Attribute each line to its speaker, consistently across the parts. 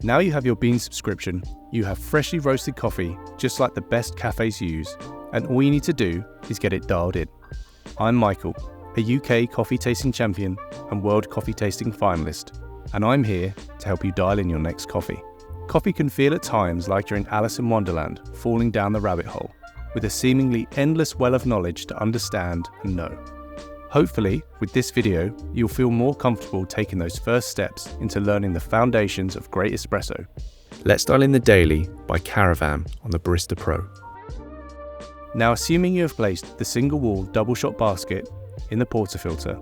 Speaker 1: Now you have your Beanz subscription, you have freshly roasted coffee just like the best cafes use, and all you need to do is get it dialed in. I'm Michael, a UK coffee tasting champion and world coffee tasting finalist, and I'm here to help you dial in your next coffee. Coffee can feel at times like you're in Alice in Wonderland, falling down the rabbit hole, with a seemingly endless well of knowledge to understand and know. Hopefully, with this video, you'll feel more comfortable taking those first steps into learning the foundations of great espresso. Let's dial in the daily by Caravan on the Barista Pro. Now, assuming you have placed the single wall double shot basket in the portafilter,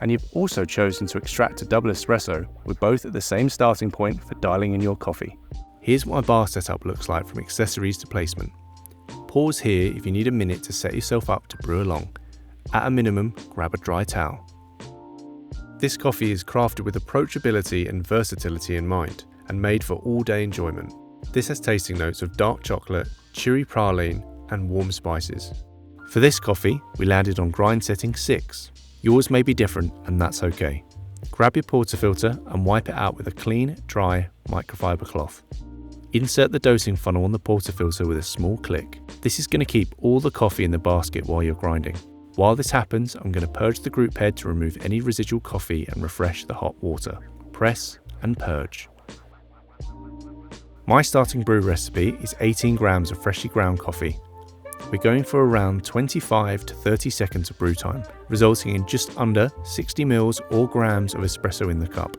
Speaker 1: and you've also chosen to extract a double espresso with both at the same starting point for dialing in your coffee. Here's what my bar setup looks like from accessories to placement. Pause here if you need a minute to set yourself up to brew along. At a minimum, grab a dry towel. This coffee is crafted with approachability and versatility in mind, and made for all-day enjoyment. This has tasting notes of dark chocolate, chewy praline, and warm spices. For this coffee, we landed on grind setting 6. Yours may be different, and that's okay. Grab your portafilter and wipe it out with a clean, dry microfiber cloth. Insert the dosing funnel on the portafilter with a small click. This is going to keep all the coffee in the basket while you're grinding. While this happens, I'm going to purge the group head to remove any residual coffee and refresh the hot water. Press and purge. My starting brew recipe is 18 grams of freshly ground coffee. We're going for around 25 to 30 seconds of brew time, resulting in just under 60 mils or grams of espresso in the cup.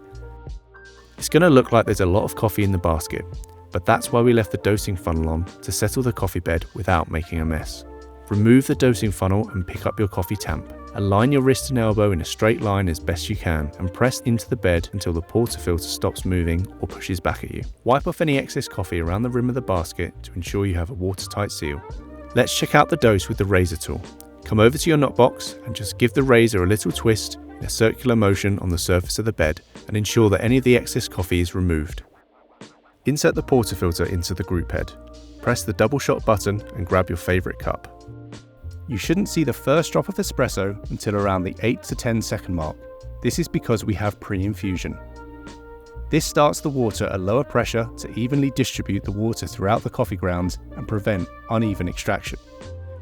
Speaker 1: It's going to look like there's a lot of coffee in the basket, but that's why we left the dosing funnel on to settle the coffee bed without making a mess. Remove the dosing funnel and pick up your coffee tamp. Align your wrist and elbow in a straight line as best you can and press into the bed until the portafilter stops moving or pushes back at you. Wipe off any excess coffee around the rim of the basket to ensure you have a watertight seal. Let's check out the dose with the razor tool. Come over to your knockbox and just give the razor a little twist in a circular motion on the surface of the bed and ensure that any of the excess coffee is removed. Insert the portafilter into the group head. Press the double shot button and grab your favourite cup. You shouldn't see the first drop of espresso until around the 8 to 10 second mark. This is because we have pre-infusion. This starts the water at lower pressure to evenly distribute the water throughout the coffee grounds and prevent uneven extraction.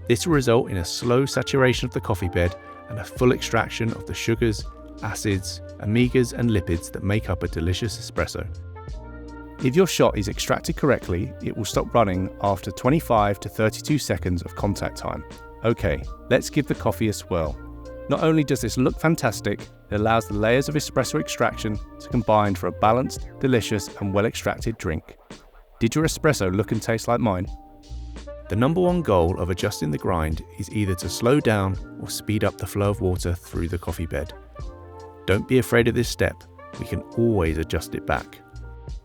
Speaker 1: This will result in a slow saturation of the coffee bed and a full extraction of the sugars, acids, omegas and lipids that make up a delicious espresso. If your shot is extracted correctly, it will stop running after 25 to 32 seconds of contact time. Okay, let's give the coffee a swirl. Not only does this look fantastic, it allows the layers of espresso extraction to combine for a balanced, delicious and well-extracted drink. Did your espresso look and taste like mine? The number one goal of adjusting the grind is either to slow down or speed up the flow of water through the coffee bed. Don't be afraid of this step, we can always adjust it back.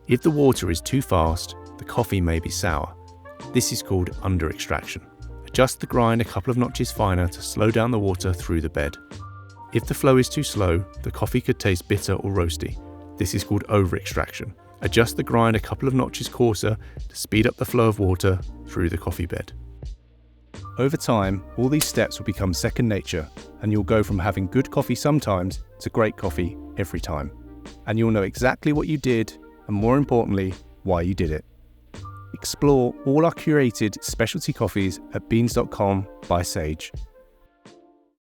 Speaker 1: If the water is too fast, the coffee may be sour. This is called under extraction. Adjust the grind a couple of notches finer to slow down the water through the bed. If the flow is too slow, the coffee could taste bitter or roasty. This is called over extraction. Adjust the grind a couple of notches coarser to speed up the flow of water through the coffee bed. Over time, all these steps will become second nature, and you'll go from having good coffee sometimes to great coffee every time. And you'll know exactly what you did, and more importantly, why you did it. Explore all our curated specialty coffees at beanz.com by Sage.